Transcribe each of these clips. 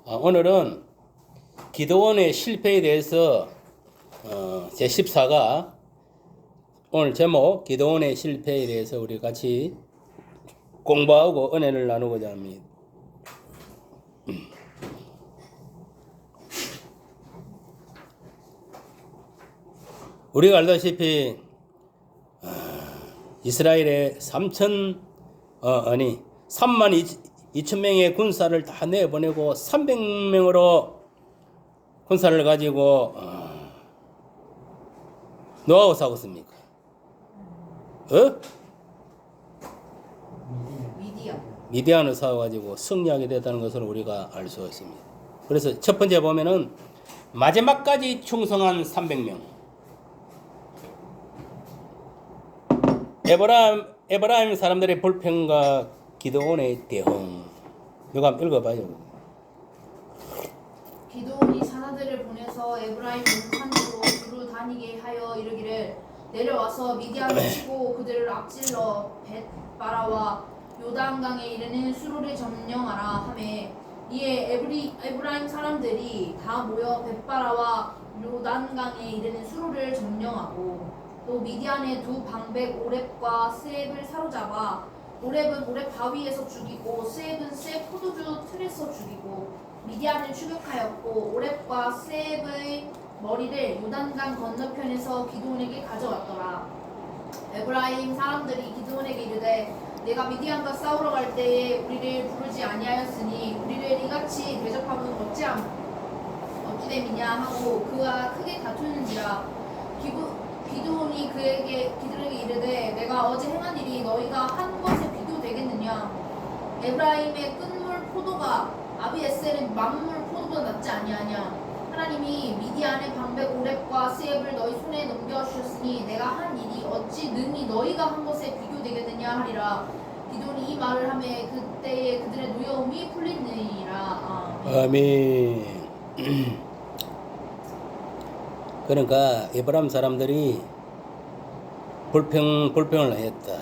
오늘은 기도원의 실패에 대해서 제14가 오늘 제목 기도원의 실패에 대해서 우리 같이 공부하고 은혜를 나누고자 합니다. 우리가 알다시피 이스라엘의 3만 2천 명의 군사를 다 내보내고 300명으로 군사를 가지고 노하고 싸웠습니까? 미디안을 싸워가지고 승리하게 됐다는 것을 우리가 알 수 있습니다. 그래서 첫 번째 보면은 마지막까지 충성한 300명. 에브라임 사람들의 불평과 기도원의 대응. 누가 한번 읽어봐요. 기도원이 사자들을 보내서 에브라임 산으로 두루 다니게 하여 이르기를 내려와서 미디안을 치고 그들을 앞질러 벳바라와 요단강에 이르는 수로를 점령하라 하매 이에 에브라임 사람들이 다 모여 벳바라와 요단강에 이르는 수로를 점령하고 또 미디안의 두 방백 오렙과 스앱을 사로잡아 오렙은 오렙 바위에서 죽이고 스앱은 스앱 포도주 틀에서 죽이고 미디안을 추격하였고 오렙과 스앱의 머리를 요단강 건너편에서 기드온에게 가져왔더라. 에브라임 사람들이 기드온에게 이르되 내가 미디안과 싸우러 갈 때에 우리를 부르지 아니하였으니 우리를 이같이 대접함은 어찌됨이냐 하고 그와 크게 다투는지라. 기드온이 그들에게 이르되 내가 어제 행한 일이 너희가 한 것에 비교되겠느냐. 에브라임의 끝물 포도가 아비에셀은 만물 포도보다 낫지 아니하냐. 하나님이 미디안의 방백 오렙과 스앱을 너희 손에 넘겨주셨으니 내가 한 일이 어찌 능히 너희가 한 것에 비교되겠느냐 하리라. 기드온이 이 말을 하매 그때에 그들의 노여움이 풀리니라. 아멘. 그러니까 에브라임 사람들이 불평을 했다.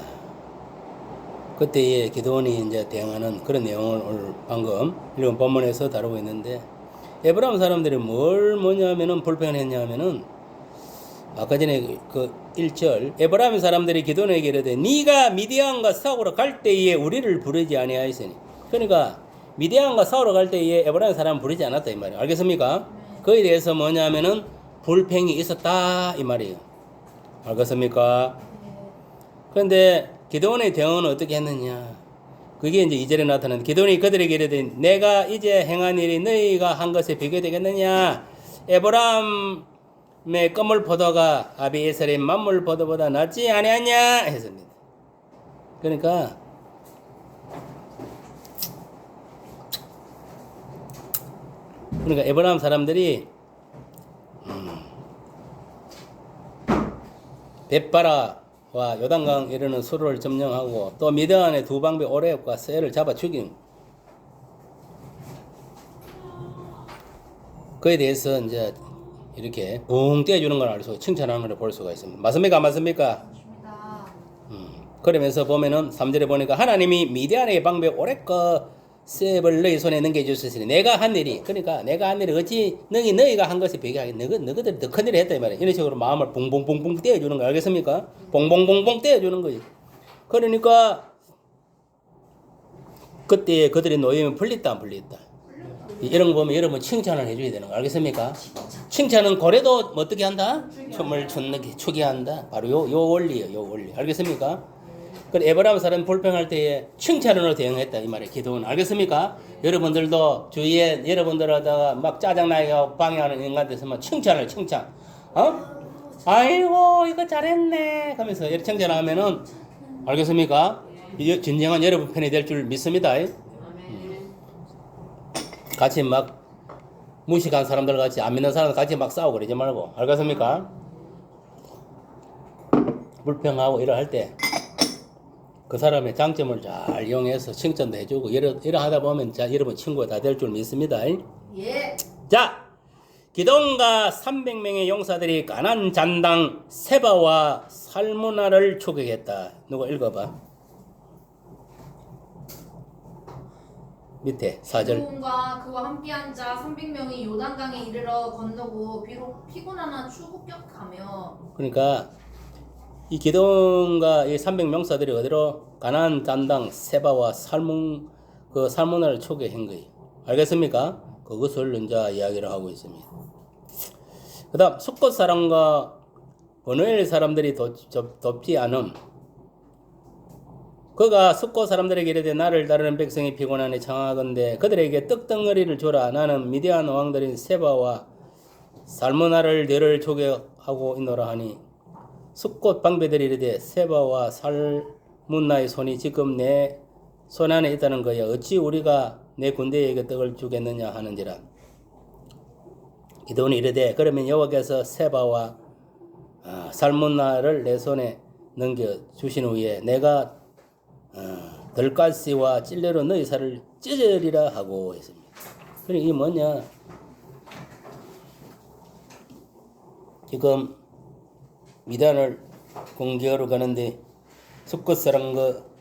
그때에 기드온이 이제 대응하는 그런 내용을 오늘 방금 읽은 본문에서 다루고 있는데, 에브라임 사람들이 뭐냐면은 불평을 했냐면은 아까 전에 그 1절 에브라임 사람들이 기드온에게 이르되 네가 미디안과 싸우러 갈 때에 우리를 부르지 아니하였으니, 그러니까 미디안과 싸우러 갈 때에 에브라임 사람은 부르지 않았다 이 말이에요. 알겠습니까? 그에 대해서 뭐냐면은 불평이 있었다 이 말이에요. 알겠습니까? 그런데 기드온의 대응은 어떻게 했느냐? 그게 이제 2절에 나타나는 기드온이 그들에게 이르되 내가 이제 행한 일이 너희가 한 것에 비교되겠느냐? 에브라임의 끝물 포도가 아비에셀의 만물 포도보다 낫지 아니하냐? 했습니다. 그러니까 에브라임 사람들이 벳바라와 요단강 이르는 수로를 점령하고 또 미디안의 두 방배 오렙과 스엘을 잡아 죽인, 그에 대해서 이제 이렇게 붕 떼어주는 걸 알수, 칭찬하는 걸 볼 수가 있습니다. 맞습니까? 맞습니까? 그러면서 보면은 3절에 보니까 하나님이 미디안의 방배 오렙과 스앱을 너희 손에 넘겨주셨으니 내가 한 일이, 그러니까 내가 한 일이 어찌 너희가 한 것에 비교하게 너희들이 더 큰 일을 했다 이 말이에요. 이런 식으로 마음을 붕붕붕붕 떼어주는 거 알겠습니까? 봉봉봉봉 떼어주는 거예요. 그러니까 그때 그들의 노예는 풀렸다 안 풀렸다? 이런 거 보면 여러분 칭찬을 해줘야 되는 거 알겠습니까? 칭찬은 고래도 어떻게 한다? 춤을 추게 한다. 바로 요 원리예요. 요 원리 알겠습니까? 그 에브라임 사람 불평할 때에 칭찬으로 대응했다 이 말이에요. 기도는 알겠습니까? 여러분들도 주위에 여러분들 하다가 막 짜증나게 하고 방해하는 인간한테서 막 칭찬 아이고 이거 잘했네 하면서 이렇게 칭찬하면은 알겠습니까? 진정한 여러분 편이 될 줄 믿습니다. 같이 막 무식한 사람들 같이 안 믿는 사람들 같이 막 싸우고 그러지 말고 알겠습니까? 불평하고 이러 할 때 그 사람의 장점을 잘 이용해서 칭찬도 해주고 이러 하다 보면 자 여러분 친구가 다 될 줄 믿습니다. 예. 자, 기드온과 300명의 용사들이 가나안 잔당 세바와 살무나를 추격했다. 누가 읽어봐. 밑에 4절. 기드온과 그와 함께한 자 300명이 요단강에 이르러 건너고 비록 피곤하나 추격하며. 그러니까 이 기드온과 이 300명사들이 어디로 가나안 담당 세바와 살문을 초기한 거예요. 알겠습니까? 그것을 이제 이야기를 하고 있습니다. 그다음 숫곳 사람과 버누엘 사람들이 돕지 않음. 그가 숫곳 사람들에게 이르되 나를 따르는 백성이 피곤하니 청하건대 그들에게 떡덩어리를 주라. 나는 미디안 왕들인 세바와 살무나를 너를 초기하고 있노라 하니 숫곳 방배들이 이르되 세바와 살문나의 손이 지금 내 손 안에 있다는 거야. 어찌 우리가 내 군대에게 떡을 주겠느냐 하는지라. 기드온이 이르되 그러면 여호와께서 세바와 살문나를 내 손에 넘겨주신 후에 내가 들가시와 찔레로 너희 살을 찢으리라 하고 했습니다. 그러니까 이게 뭐냐, 지금 미단을 공격하러 가는데 숫곳 사람과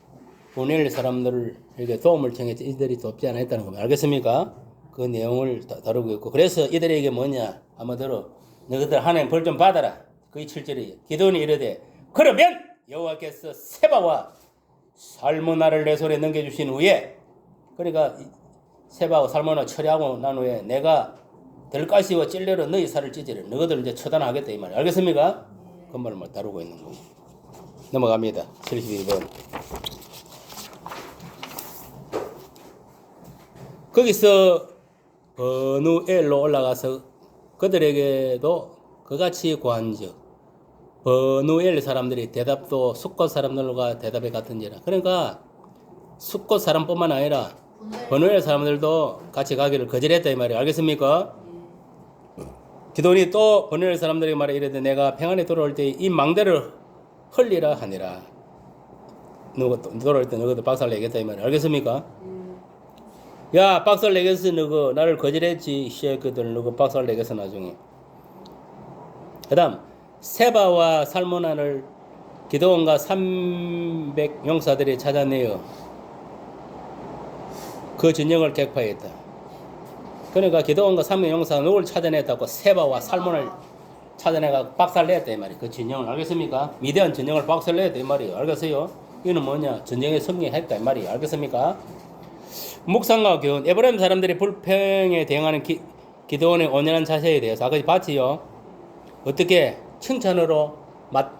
보낼 사람들을 이렇게 도움을 청해서 이들이 돕지 않았다는 겁니다. 알겠습니까? 그 내용을 다루고 있고, 그래서 이들에게 뭐냐 한번 들어, 너희들 하나님 벌 좀 받아라. 그게 7절이에요. 기드온이 이르되 그러면 여호와께서 세바와 살무나를 내 손에 넘겨주신 후에, 그러니까 세바와 살무나 처리하고 난 후에 내가 들가시와 찔레로 너희 살을 찢으려. 너희들 이제 처단하겠다 이 말이에요. 알겠습니까? 그 말을 다루고 있는 거예요. 넘어갑니다. 72번. 거기서 버누엘로 올라가서 그들에게도 그같이 고한즉 버누엘 사람들이 대답도 숫곳 사람들과 대답이 같은지라. 그러니까 숫곳 사람뿐만 아니라 버누엘 사람들도 같이 가기를 거절했다 이 말이에요. 알겠습니까? 기드온이 또 버누엘 사람들에게 말해 이르되 내가 평안에 돌아올 때 이 망대를 헐리라 하니라. 누구 돌아올 때 너희도 박살 내겠다 이 말이에요. 알겠습니까? 야, 박살 내겠어. 너가 나를 거절했지. 시애그들 너가 박살 내겠어 나중에. 그 다음 세바와 살무나를 기드온과 300 용사들이 찾아내어 그 진영을 격파했다. 그러니까 기드온과 300 용사가 누굴 찾아냈다고? 세바와 살무나를 찾아내가 박살냈다 이 말이에요. 그 진영을. 알겠습니까? 미대한 진영을 박살냈다 이 말이에요. 알겠어요? 이는 뭐냐? 전쟁에 승리했다 이 말이에요. 알겠습니까? 묵상과 교훈. 에브라임 사람들이 불평에 대응하는 기드온의 온연한 자세에 대해서 아까 봤지요? 어떻게? 칭찬으로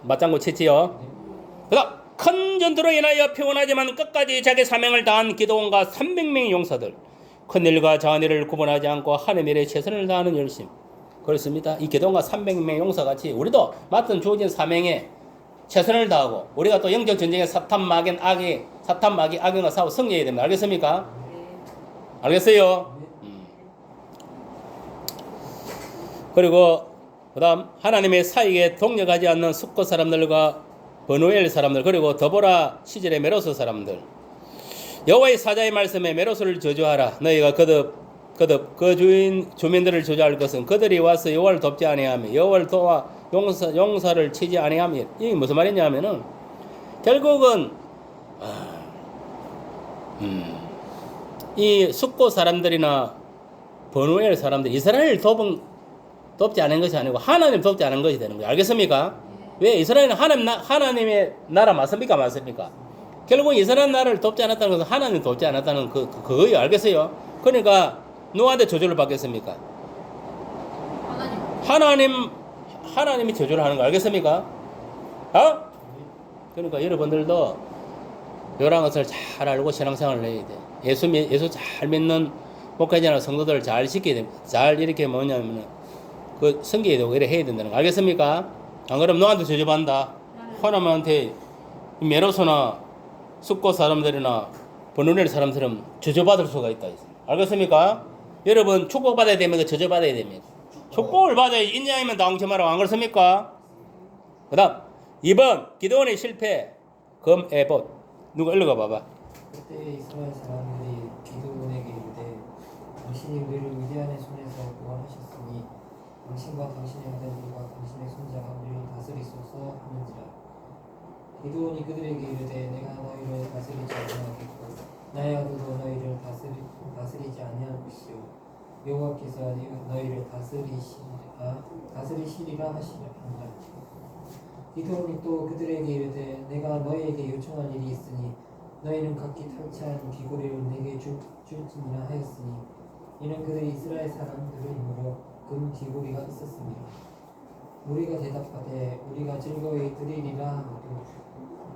맞장구 쳤지요? 그다음 큰 전투로 인하여 피곤하지만 끝까지 자기 사명을 다한 기드온과 300명의 용사들, 큰일과 작은일을 구분하지 않고 하나님의 일에 최선을 다하는 열심. 그렇습니다. 이 기드온과 300명의 용사같이 우리도 맡은 주어진 사명에 최선을 다하고, 우리가 또 영적 전쟁에 사탄 마귀 악영과 싸워 승리해야 됩니다. 알겠습니까? 알겠어요? 그리고 그 다음 하나님의 사익에 동력하지 않는 숫곳 사람들과 버누엘 사람들, 그리고 더보라 시절의 메로스 사람들. 여호와의 사자의 말씀에 메로스를 저주하라. 너희가 거듭 그 주민들을 저주할 것은 그들이 와서 여호와를 돕지 아니하며 여호와를 도와 용사를 치지 아니하며. 이게 무슨 말이냐면은 결국은 이 숫곳 사람들이나 버누엘 사람들, 이스라엘을 돕지 않은 것이 아니고 하나님 돕지 않은 것이 되는 거예요. 알겠습니까? 왜? 이스라엘은 하나님의 나라 맞습니까? 맞습니까? 결국 이스라엘 나라를 돕지 않았다는 것은 하나님 돕지 않았다는 그거예요. 알겠어요? 그러니까 누구한테 저주를 받겠습니까? 하나님이 저주를 하는 거. 알겠습니까? 그러니까 여러분들도 이런 것을 잘 알고 신앙생활을 해야 돼. 예수 잘 믿는 목회자나 성도들을 잘 지켜야 돼. 잘 이렇게 뭐냐면 그 섬겨야 되고 이래 해야 된다는 거. 알겠습니까? 안 그러면 너한테 저주받는다. 하나님한테 메로소나 숫곳 사람들이나 버누엘 사람들은 저주받을 수가 있다. 알겠습니까? 여러분 축복받아야 됩니까? 저주받아야 됩니까? 축복을 받아야 인자이면 당치 말라고. 안 그렇습니까? 그 다음 2번 기드온의 실패 검에봇. 누가 읽어가 봐봐. 그때 이스라엘 사람들이 기드온에게 이르되 당신이 우리를 미디안의 손에서 구원하셨으니 당신과 당신의 아들들과 당신의 손자가 우리를 다스리소서 하는지라. 기드온이 그들에게 이르되 내가 너희를 다스리지 아니하겠고 나야도 너희를 다스리지 아니할 것이요 여호와께서 너희를 다스리시리라 하시니라. 기도원이 또 그들에게 이르되 내가 너희에게 요청할 일이 있으니 너희는 각기 탈취한 귀고리를 내게 줄지니라 하였으니 이는 그들이 이스라엘 사람들을 이므로 금 귀고리가 있었습니다. 우리가 대답하되 우리가 즐거이 드리리라 하고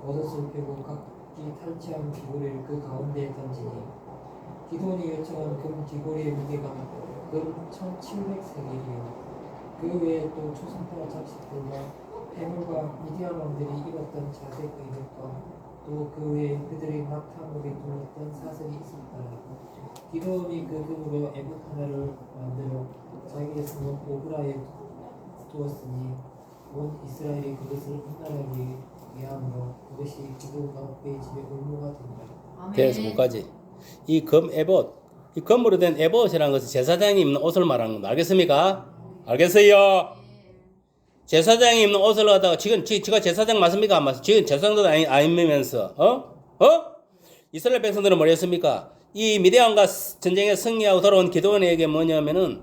겉옷을 펴고 각기 탈취한 귀고리를 그 가운데에 던지니 기도원이 요청한 금 귀고리의 무게가 금 1700세겔이요 그 외에 또 초승달 잡식들과 해물과 미디안 왕들이 입었던 자색 의복과 또 그 외에 그들이 낙타목에 둘렀던 사슬이 있었더라. 기도원이 그 금으로 에봇 하나를 만들어 자기의 성읍 오브라에 두었으니 온 이스라엘이 그것을 흠나라기 위함으로 그것이 기도가 그의 집에 올무가 된다. 아멘. 그래서 끝까지 이 금 에봇, 이 금으로 된 에봇이라는 것은 제사장이 입는 옷을 말하는 겁니다. 알겠습니까? 알겠어요? 제사장이 입는 옷을 갖다가 지금 지가 제사장 맞습니까? 안 맞습니까? 지금 제사장도 아니면서 이스라엘 백성들은 뭐랬습니까? 이 미디안과 전쟁에 승리하고 돌아온 기드온에게 뭐냐면은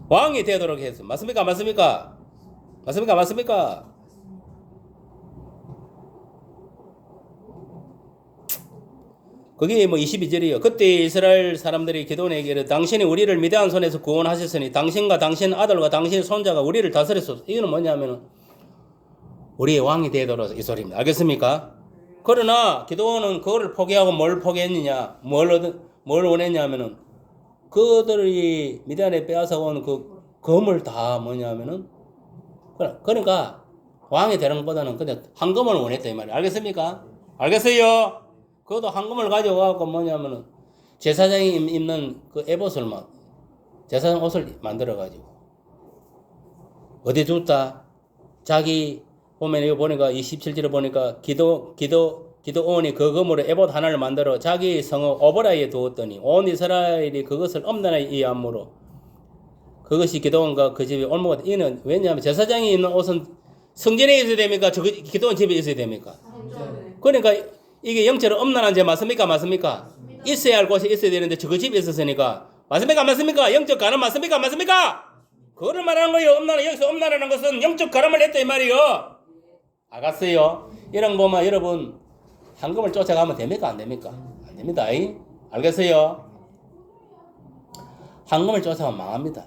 왕이 되도록 했어. 맞습니까? 맞습니까? 맞습니까? 맞습니까? 그게 뭐 22절이요. 그때 이스라엘 사람들이 기드온에게 이르되 당신이 우리를 미디안 손에서 구원하셨으니 당신과 당신 아들과 당신의 손자가 우리를 다스렸소. 이거는 뭐냐면은 우리의 왕이 되도록 이 소리입니다. 알겠습니까? 그러나 기드온은 그거를 포기하고 뭘 포기했느냐? 뭘 원했냐면은 그들이 미디안에 빼앗아 온 그 금을 다 뭐냐면은 그러니까 왕이 되는 것보다는 그냥 황금을 원했다 이 말이에요. 알겠습니까? 알겠어요? 그것도 황금을 가져와갖고 뭐냐면은 제사장이 입는 그 에봇을 제사장 옷을 만들어가지고 어디 뒀다? 자기 보면 이거 보니까 27절에 보니까 기드온이 그 금으로 에봇 하나를 만들어 자기 성읍 오브라에 두었더니 온 이스라엘이 그것을 엄나라에 이함으로 그것이 기드온과 그 집이 올무가 이는 왜냐하면 제사장이 입는 옷은 성전에 있어야 됩니까? 기드온 집에 있어야 됩니까? 그러니까 이게 영체로 엄난한 죄 맞습니까? 맞습니까? 있어야 할 곳이 있어야 되는데 저거 집에 있었으니까 맞습니까? 맞습니까? 영적 가늠 맞습니까? 맞습니까? 그거를 말하는 거예요. 여기서 엄난하는 것은 영적 가늠을 했다 이 말이요. 알겠어요? 이런 거 보면 여러분 황금을 쫓아가면 됩니까? 안 됩니까? 안 됩니다. 알겠어요? 황금을 쫓아가면 망합니다.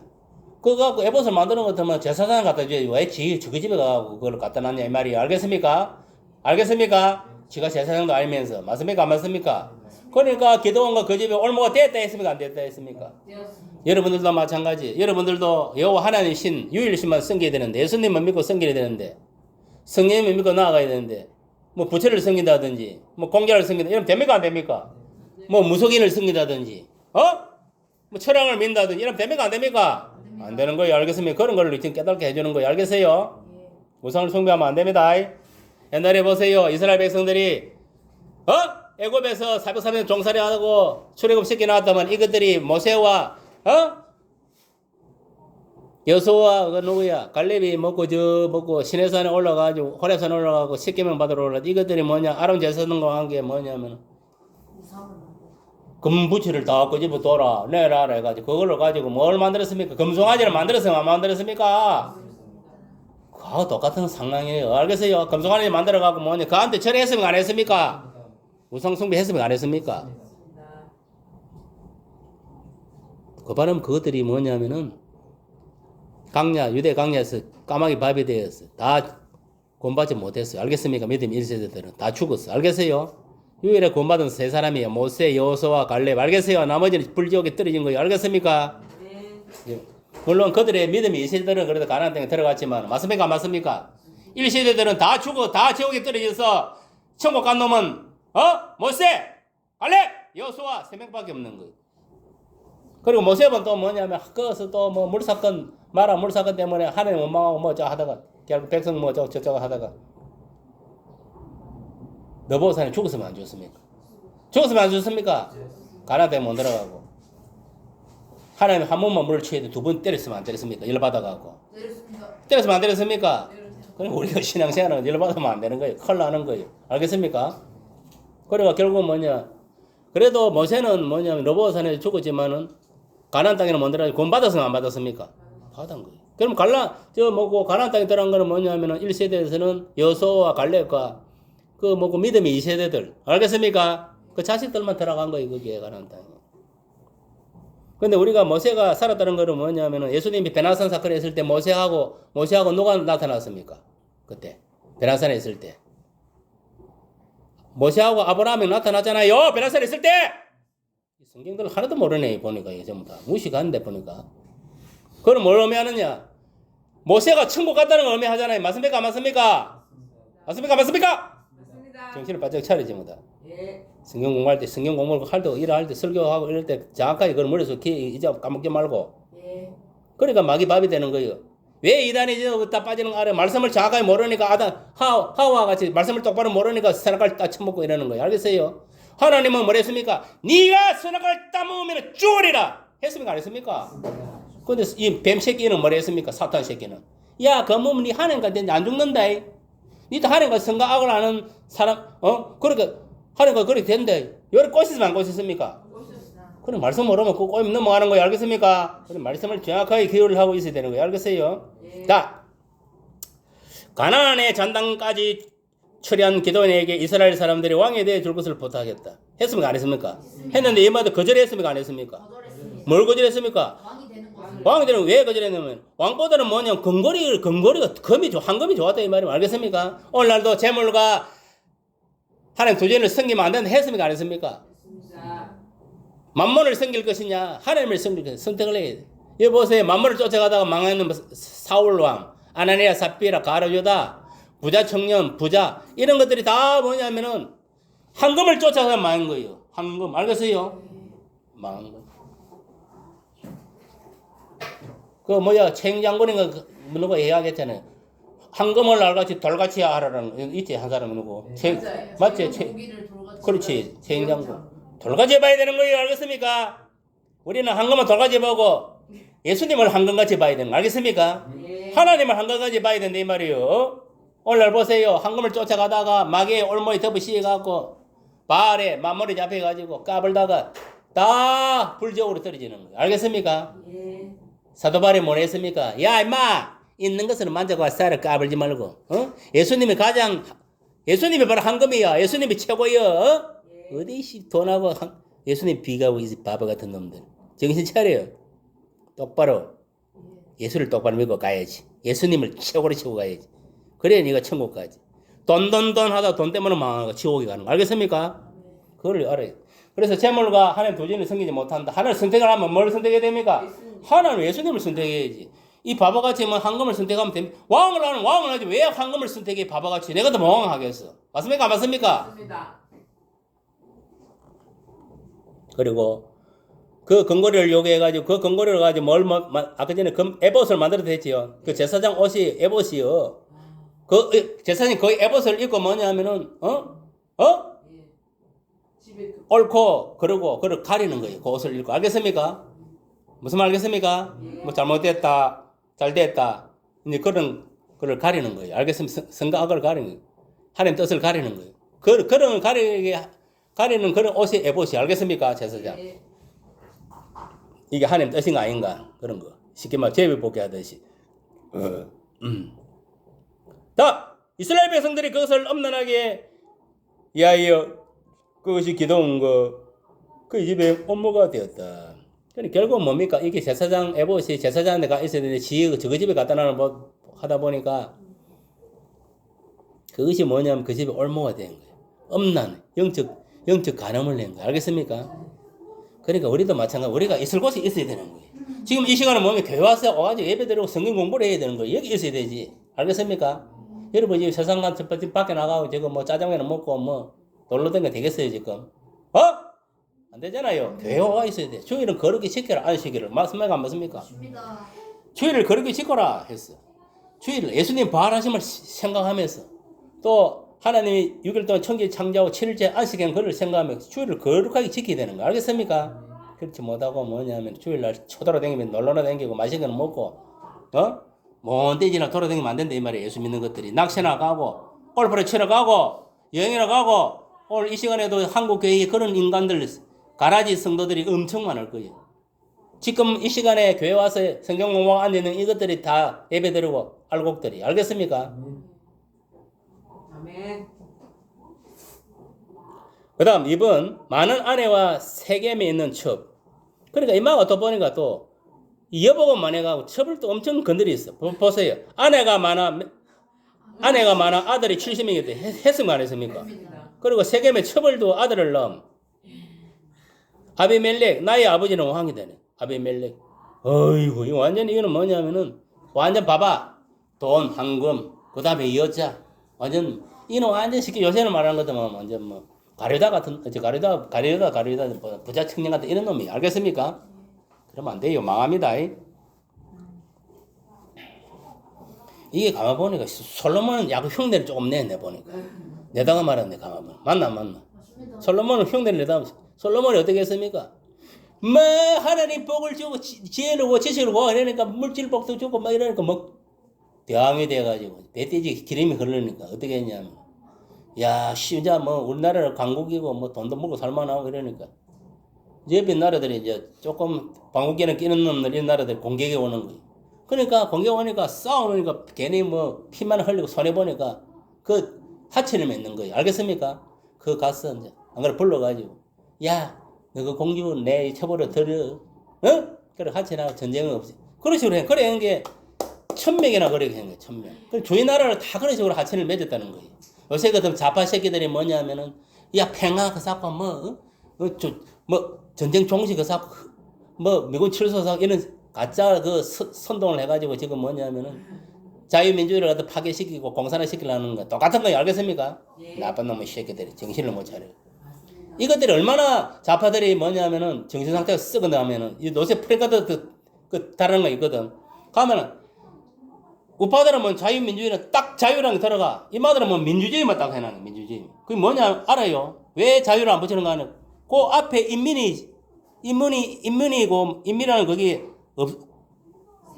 그거 갖고 에봇을 만드는 것 같으면 제사장 갖다 줘야지 왜 저거 집에 가고 그걸 갖다 놨냐 이 말이에요. 알겠습니까? 알겠습니까? 지가 제사장도 알면서 맞습니까? 안 맞습니까? 그러니까 기드온과 그 집에 올무가 됐다 했습니까? 안 됐다 했습니까? 여러분들도 마찬가지. 여러분들도 여호와 하나님 신 유일신만 섬겨야 되는데 예수님만 믿고 섬겨야 되는데 성령님을 믿고 나아가야 되는데 뭐 부처를 섬긴다든지 뭐 공자를 섬긴다 이러면 됩니까? 안 됩니까? 뭐 무속인을 섬긴다든지 뭐 철학을 믿는다든지 이러면 됩니까? 안 됩니까? 안 되는 거예요. 알겠습니까? 그런 걸 지금 깨닫게 해주는 거예요. 알겠어요? 우상을 숭배하면 안 됩니다. 옛날에 보세요. 이스라엘 백성들이 애굽에서 430년 종살이하고 출애굽 시켜 나왔다면 이것들이 모세와 여호수아 그 누구야 갈렙이 먹고 시내산에 올라가지고 호렙산에 올라가고 10계명 받으러 올라 이것들이 뭐냐 아론 제사장과 한 게 뭐냐면 금부치를 다 끄집어 돌아 내라 해가지고 그걸로 가지고 뭘 만들었습니까? 금송아지를 만들었어요? 안 만들었습니까? 그하고 똑같은 상황이에요. 알겠어요? 금송아지 만들어가고 뭐냐 그한테 절했습니까? 안 했습니까? 우상숭배 했습니까? 안 했습니까? 그 바람 그것들이 뭐냐면은 유대 강야에서 까마귀 밥이 되었어. 다 구원받지 못했어요. 알겠습니까? 믿음 1세대들은 다 죽었어. 알겠어요? 유일에 구원받은 세 사람이에요. 모세, 여호수아, 갈렙. 알겠어요? 나머지는 불지옥에 떨어진 거예요. 알겠습니까? 네. 물론 그들의 믿음이 2세대들은 그래도 가나안 땅에 들어갔지만 맞습니까? 맞습니까? 1세대들은 다 죽어 다 지옥에 떨어져서 천국 간 놈은 모세, 갈렙, 여호수아 3명밖에 없는 거예요. 그리고 모세는 또 뭐냐면 거기서 또 뭐 물사건 물사건 때문에 하나님 원망하고 뭐저 하다가 결국 백성 뭐 저쩌고 하다가 너보사는 죽었으면 안 죽었습니까? 죽었으면 안 죽었습니까? 가나안 땅에 못 들어가고 하나님 한 번만 물을 취해도 두 번 때렸으면 안 때렸습니까? 열받아가고 때렸으면 안 때렸습니까? 그럼 우리가 신앙생활은 열받으면 안 되는 거예요. 큰일 나는 거예요. 알겠습니까? 그러니까 결국 뭐냐 그래도 모세는 뭐냐면 르보산에서 죽었지만은 가나안 땅에는 못 들어가지고 구원 받았으면 안 받았습니까? 받은 거예요. 그럼 가나안 땅에 들어간 거는 뭐냐면은 1세대에서는 여호수아와 갈렙과 그 믿음의 2세대들 알겠습니까? 그 자식들만 들어간 거예요. 거기에 가나안 땅에. 근데 우리가 모세가 살았다는 거는 뭐냐면은 예수님이 베나산 사건을 했을 때 모세하고 누가 나타났습니까? 그때 베나산에 있을 때 모세하고 아브라함이 나타났잖아요. 베나산에 있을 때 성경들 하나도 모르네. 보니까 전부 다 무식한데 보니까. 그럼 뭘 의미하느냐? 모세가 천국 갔다는 걸 의미하잖아요. 맞습니까? 안 맞습니까? 맞습니까? 맞습니까? 맞습니다. 정신을 바짝 차리지 뭐다. 예. 성경 공부할 때 성경 공부를 할 때 일할 때 설교하고 이럴 때 정확하게 그걸 머릿속에 이제 까먹지 말고. 예. 그러니까 막이 밥이 되는 거예요. 왜 이단이 다 빠지는 거 알아요? 말씀을 정확하게 모르니까 하와 같이 말씀을 똑바로 모르니까 선악과를 다 처먹고 이러는 거예요. 알겠어요? 하나님은 뭐랬습니까? 네가 선악과를 따먹으면 죽으리라 했습니까? 안 했습니까? 근데 이 뱀 새끼는 뭐랬습니까? 사탄 새끼는 야, 그 몸은 네 하나님과 안 죽는다. 니도 하나님과 선과 악을 아는 사람 그러니까 하나님과 그렇게 된다. 여기 꼬시면 안 꼬셨습니까? 그럼 말씀 모르면 그 꼬임 넘어가는 거예요. 알겠습니까? 그럼 말씀을 정확하게 기호를 하고 있어야 되는 거예요. 알겠어요? 예. 자, 가나안의 잔당까지 처리한 기도원에게 이스라엘 사람들이 왕에 대해 줄 것을 부탁했다. 했습니까? 안 했습니까? 했는데 얘마다 거절했습니까? 안 했습니까? 거절했습니다. 뭘 거절했습니까? 왕이 되는 것을 왕이 되는 왜 거절했냐면 왕보다는 뭐냐 근거리가 황금이 좋았다 이 말이에요. 알겠습니까? 오늘날도 재물과 하나님 도전을 섬기면 안 된다 했습니까? 안 했습니까? 맞습니다. 만몬을 섬길 것이냐 하나님을 섬길 것이냐 선택을 해야 돼. 여기 보세요. 만몬을 쫓아가다가 망하는 사울왕 아나니아 삽비라 가룟유다 부자 청년 부자 이런 것들이 다 뭐냐면은 황금을 쫓아가다 망한 거예요. 황금 알겠어요? 망한 거. 최영장군인가 누가 이야기했잖아요. 황금을 알같이 돌같이 하라는 있지 한 사람이 누구? 맞아요. 맞지? 고기를 돌같이 그렇지 최영장군. 돌같이 봐야 되는 거예요. 알겠습니까? 우리는 황금을 돌같이 보고 예수님을 황금같이 봐야 되는 거 알겠습니까? 예. 하나님을 황금같이 봐야 된다 이 말이에요. 오늘 보세요. 황금을 쫓아가다가 마개에 올모에 덮어 씌워갖고 발에 만머리 잡혀가지고 까불다가 다 불지옥으로 떨어지는 거예요. 알겠습니까? 예. 사도바울이 뭐라 했습니까? 야 임마 있는 것을 만져가 살아 까불지 말고 예수님이 바로 황금이야. 예수님이 최고야. 어디 돈하고 예수님 비가고 이 바보 같은 놈들 정신 차려요. 똑바로 예수를 똑바로 믿고 가야지. 예수님을 최고로 치고 가야지. 그래야 네가 천국 가지. 돈 하다 돈 때문에 망하고 지옥에 가는 거 알겠습니까? 그걸 알아요. 그래서 재물과 하나님 도전을 섬기지 못한다. 하나님을 선택을 하면 뭘 선택해야 됩니까? 하나님 예수님을 선택해야지. 이 바보같이 뭐 황금을 선택하면 됩니다. 왕을 하지 왜 황금을 선택해 바보같이. 내가 더 멍하겠어. 맞습니까? 안 맞습니까? 맞습니다. 그리고 그 근거리를 요구해가지고 그 근거리를 가지고 아까 전에 에봇을 만들어도 했지요. 그 제사장 옷이 에봇이요. 그 제사장이 거의 에봇을 입고 뭐냐면은 예. 집에 옳고 그러고 그걸 가리는 거예요. 그 옷을 입고 알겠습니까? 무슨 말 알겠습니까? 뭐 잘못됐다, 잘됐다 이제 그런 걸 가리는 거예요. 알겠습니까? 선과 악을 가리는 거예요. 하나님 뜻을 가리는 거예요. 그런 가리는 그런 옷이 에봇이 알겠습니까? 제사장. 예. 이게 하나님 뜻인가 아닌가 그런 거 쉽게 말 제비뽑기 하듯이. 자, 이스라엘 백성들이 그것을 엄란하게 이하여 그것이 기도한 그 집에 업무가 되었다. 그러니까 결국 뭡니까? 이게 제사장 에봇이 제사장한테 가 있어야 되는데 저그 집에 갖다 놔는 하다 보니까 그것이 뭐냐면 그 집에 올무가 된 거예요. 엄란 영적 간음을 낸 거예요. 알겠습니까? 그러니까 우리도 마찬가지. 우리가 있을 곳에 있어야 되는 거예요. 지금 이 시간에 뭐면 교회 와서 와가지고 예배 드리고 성경 공부를 해야 되는 거예요. 여기 있어야 되지. 알겠습니까? 여러분 지금 세상 같은 밖에 나가고 지금 뭐 짜장면 먹고 뭐 놀러 다니는 거 되겠어요 지금? 안 되잖아요. 교회 와 있어야 돼. 주일은 거룩히 지켜라 안식일을. 맞습니까? 안 맞습니까? 맞습니다. 주일을 거룩히 지켜라 했어. 주일을 예수님 부활하심을 생각하면서 또 하나님이 6일 동안 천지 창조하고 7일째 안식일은 그를 생각하면서 주일을 거룩하게 지켜야 되는 거 알겠습니까? 그렇지 못하고 뭐냐면 주일날 쳐돌아다니면 놀러나 다니고 맛있는 거 먹고 먼 데지나 돌아다니면 안 된다 이 말이에요. 예수 믿는 것들이 낚시나 가고 골프를 치러 가고 여행이나 가고 오늘 이 시간에도 한국 교회에 그런 인간들, 가라지 성도들이 엄청 많을 거예요. 지금 이 시간에 교회 와서 성경 공부하고 앉아있는 이것들이 다 예배드리고 알곡들이. 알겠습니까? 아멘. 그 다음 2번, 많은 아내와 세겜에 있는 첩. 그러니까 이마가 또 보니까 또 이 여보가 많아가고 첩을 또 엄청 건드리 있어. 보세요. 아내가 많아 아들이 70명이 돼. 했으면 안 했습니까? 그리고 세겜에 첩을도 아들을 낳음. 아비멜렉, 나의 아버지는 왕이 되네. 아비멜렉. 어이구, 이거 완전히 이거는 뭐냐면은 완전 봐봐. 돈, 황금, 그 다음에 여자. 완전, 이는 완전 쉽게 요새는 말하는 것도 완전 뭐, 가려다 같은, 가려다, 부자 청년 같은 이런 놈이. 알겠습니까? 그러면 안 돼요. 망합니다. 이게 가만 보니까 솔로몬은 야구 흉내를 조금 내 보니까. 내다가 말았네, 가만 보니까. 맞나? 맞습니다. 솔로몬은 흉내를 내다. 솔로몬이 어떻게 했습니까? 뭐 하나님 복을 주고 지혜를 주고 지식을 주고 이러니까 물질복도 주고 막 이러니까 뭐 대왕이 돼가지고 배돼지 기름이 흐르니까 어떻게 했냐면 야 진짜 뭐 우리나라는 강국이고 뭐 돈도 먹고 살만하고 이러니까 옆에 나라들이 이제 조금 방국기는 끼는 놈들 이런 나라들 공격에 오는 거예요. 그러니까 공격 오니까 싸우니까 괜히 뭐 피만 흘리고 손해 보니까 그 하체를 맺는 거예요. 알겠습니까? 그 가서 이제 안 그래 불러가지고 야 너 그 공주 내 처벌을 들여 어? 그래 하체나 전쟁은 없지. 그런 식으로 해. 그래 한 게 1000명이나 그렇게 한 거예요. 1000명. 그 주위 나라를 다 그런 식으로 하체를 맺었다는 거예요. 요새 같은 좌파 새끼들이 뭐냐면은 야 팽아 그 사고 뭐 전쟁 종식 그 사고 뭐 미군 철수 사고 이런 가짜 그 선동을 해가지고 지금 뭐냐면은 자유민주주의를 갖다 파괴시키고 공산화 시키려는 거 똑같은 거예요. 알겠습니까? 예. 나쁜 놈의 새끼들이 정신을 못 차려요. 이것들이 얼마나 좌파들이 뭐냐면은 정신 상태가 썩어나면은 이 요새 프랭카드 그 다른 거 있거든. 가면은 우파들은 뭐 자유민주주의는 딱 자유라는 게 들어가. 이마들은 뭐 민주주의만 딱 해놔. 민주주의. 그게 뭐냐 알아요? 왜 자유를 안 붙이는 거 하는? 그 앞에 인민이라는 거기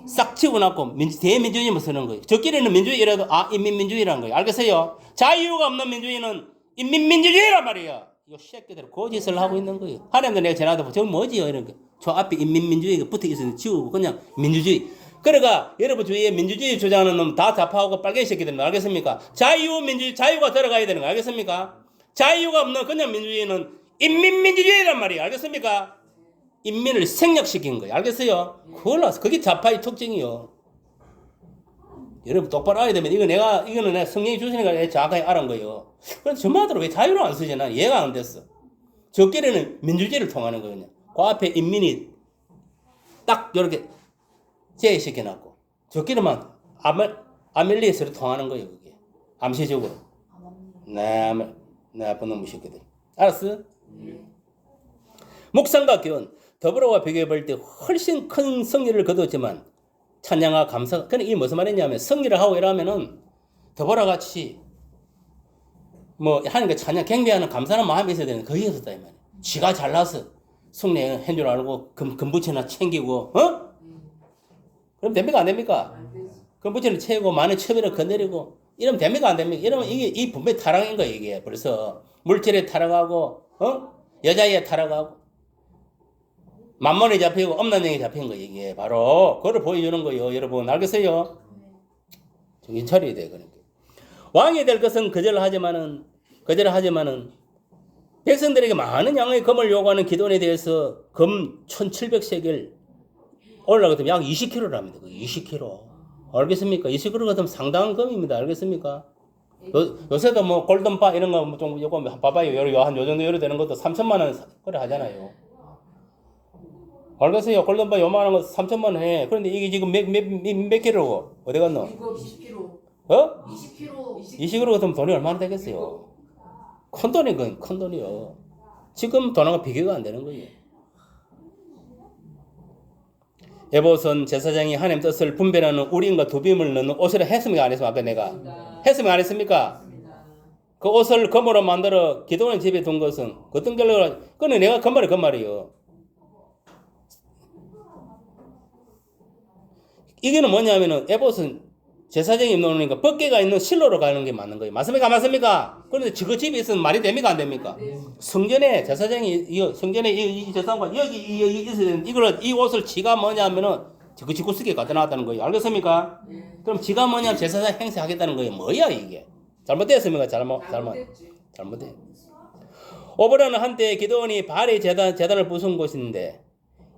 싹 치고놨고 대민주주의만 쓰는 거예요. 저끼리는 민주주의라도 인민민주주의라는 거예요. 알겠어요? 자유가 없는 민주주의는 인민민주주의란 말이에요. 이 새끼들 고짓을 하고 있는 거예요. 하나님도 내가 전화도 저거 뭐지요? 이런 거. 저 앞에 인민민주주의가 붙어 있어서 지우고 그냥 민주주의. 그러니까 여러분 주위에 민주주의 주장하는 놈 다 좌파하고 빨개 새끼들 알겠습니까? 자유가 들어가야 되는 거 알겠습니까? 자유가 없는 그냥 민주주의는 인민민주주의란 말이에요. 알겠습니까? 인민을 생략시킨 거예요. 알겠어요? 그걸 나서 그게 좌파의 특징이요. 여러분 똑바로 알아야 되면 이거는 내가 성령이 주시니까 내가 정확하게 알은 거예요. 그런데 저마다로 왜 자유를 안 쓰지? 난 이해가 안 됐어. 저끼리는 민주주의를 통하는 거거든요. 그 앞에 인민이 딱 이렇게 제외시켜놨고 저끼리만 아멜리에스를 통하는 거예요. 그게 암시적으로. 네, 나쁜 놈의 새끼들. 알았어? 묵상과 교훈 더불어와 비교해 볼 때 훨씬 큰 승리를 거두었지만 찬양과 감사. 그러니까 이게 무슨 말이냐면 승리를 하고 이러면은 더불어 같이 뭐 하니까 찬양 경배하는 감사하는 마음이 있어야 되는 그게 없었다 이 말이야. 지가 잘나서 승리한 줄 알고 금부채나 챙기고 그럼 됩니까 안 됩니까? 금부채를 채우고 많은 처비를 건드리고 이러면 됩니까 안 됩니까? 이러면 이게 분명히 타락인 거야 이게. 벌써 물질에 타락하고 여자에 타락하고 만mon에 잡히고 엄난영에 잡힌 거 이게 바로 그걸 보여주는 거예요. 여러분 알겠어요? 정신 차려야 돼. 그러니까 왕이 될 것은 거절하지만은 백성들에게 많은 양의 금을 요구하는 기도원에 대해서 금 1700세겔 올라가면 약 20kg랍니다. 20kg. 알겠습니까? 20kg 같으면 상당한 금입니다. 알겠습니까? 요새도 뭐 골든바 이런 거 좀 요거 봐봐요. 한 요 정도 되는 것도 3천만 원 그래 하잖아요. 알겠어요? 골든바 요만한 거 3천만 원 해. 그런데 이게 지금 몇 킬로고? 어디 갔노? 이거 20kg. 20kg. 20kg 같으면 돈이 얼마나 되겠어요? 큰 돈이 큰 돈이요. 지금 돈하고 비교가 안 되는 거예요. 에보선 제사장이 하나님 뜻을 분별하는 우린과 두빔을 넣는 옷을 했습니까? 안 했습니까? 아까 내가 했습니까? 안 했습니까? 그 옷을 금으로 만들어 기도원 집에 둔 것은 어떤 결과가 그는 내가 그 말이에요. 이게는 뭐냐면은 에봇은 제사장이 놓으니까 벗개가 있는 실로로 가는 게 맞는 거예요. 맞습니까? 맞습니까? 그런데 그 집에 있으면 말이 됩니까? 안 됩니까? 네. 성전에 제사장이 성전에 이 제사장과 여기 있어야 되는데 이 옷을 지가 뭐냐면은 그 집구 쓰게 갖다 놨다는 거예요. 알겠습니까? 네. 그럼 지가 뭐냐면 제사장 행세하겠다는 거예요. 뭐야 이게? 잘못됐습니까? 잘못됐지. 잘못돼. 오브라는 한때 기도원이 발의 재단을 부순 곳인데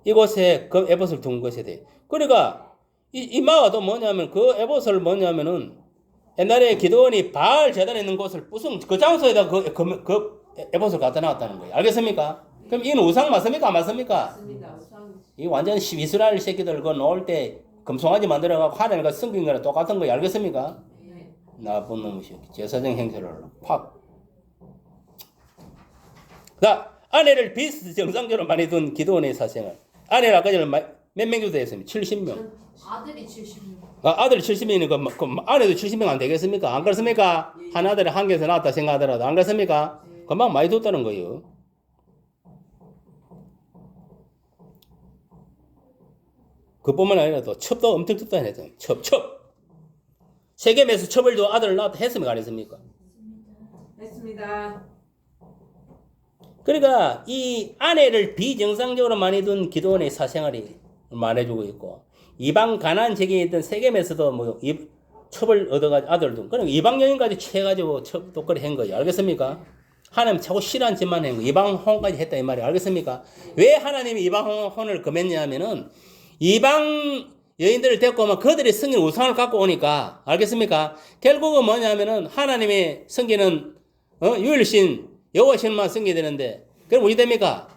이곳에 그 에봇을 둔 것이 돼. 그러니까 이 마가도 뭐냐면 그 에봇을 뭐냐면은 옛날에 기도원이 발 재단에 있는 곳을 부순 그 장소에다 그 에봇을 갖다 놨다는 거예요. 알겠습니까? 그럼 이는 우상 맞습니까? 안 맞습니까? 맞습니다. 우상이지. 이 완전 이스라엘 새끼들 그 놓을 때 금송아지 만들어가고 하나님과 섬긴 거랑 똑같은 거예요. 알겠습니까? 네. 나쁜 놈의 새끼. 제사장 행세를 팍. 자, 아내를 비정상적으로 많이 둔 기도원의 사생활. 아내를 아까 전에 몇 명 주도 했습니다. 70명. 아들이 70명. 아들이 70명이니까 그 아내도 70명 안 되겠습니까? 안 그렇습니까? 한 아들이 한 개에서 낳았다 생각하더라도 안 그렇습니까? 금방 많이 뒀다는 거예요. 그뿐만 아니라 또 첩도 엄청 뜯다 했잖아요. 첩. 세겜에서 첩을도 아들을 낳았다 했습니까? 안 했습니까? 했습니다. 그러니까 이 아내를 비정상적으로 많이 둔 기도원의 사생활이 말해주고 있고 이방 가나안 지경에 있던 세겜에서도 뭐 첩을 얻어가지고 아들을 둔 그러니까 이방 여인까지 취해가지고 첩 똑거리 한 거예요. 알겠습니까? 하나님 차고 싫어한 짓만 한 거. 이방 혼까지 했다 이 말이에요. 알겠습니까? 왜 하나님이 이방 혼을 금했냐면은 이방 여인들을 데리고 오면 그들이 섬긴 우상을 갖고 오니까 알겠습니까? 결국은 뭐냐면은 하나님이 섬기는 유일신 여호와신만 섬겨야 되는데 그럼 어디 됩니까?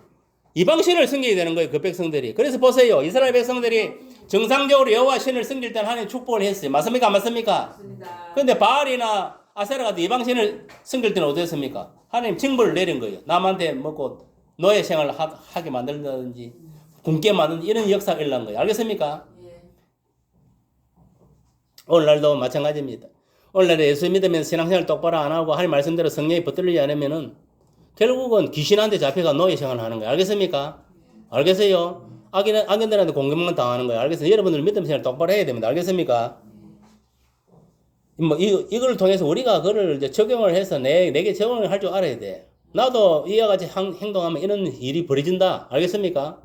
이방신을 섬겨야 되는 거예요. 그 백성들이. 그래서 보세요. 이스라엘 백성들이 정상적으로 여호와신을 섬길 때는 하나님 축복을 했어요. 맞습니까? 안 맞습니까? 맞습니다. 그런데 바알이나 아세라 같은 이방신을 섬길 때는 어땠습니까? 하나님 징벌을 내린 거예요. 남한테 먹고 노예 생활을 하게 만든다든지 굶게 만든다든지 이런 역사가 일어난 거예요. 알겠습니까? 예. 오늘날도 마찬가지입니다. 오늘날 예수 믿으면서 신앙생활 똑바로 안 하고 하나님 말씀대로 성령이 붙들리지 않으면은 결국은 귀신한테 잡혀가 노예 생활을 하는 거예요. 알겠습니까? 알겠어요? 악인들한테 공격만 당하는 거예요. 알겠어요? 여러분들 믿음 생활 똑바로 해야 됩니다. 알겠습니까? 뭐 이걸 통해서 우리가 그걸 이제 적용을 해서 내게 적용을 할 줄 알아야 돼. 나도 이와 같이 행동하면 이런 일이 벌어진다. 알겠습니까?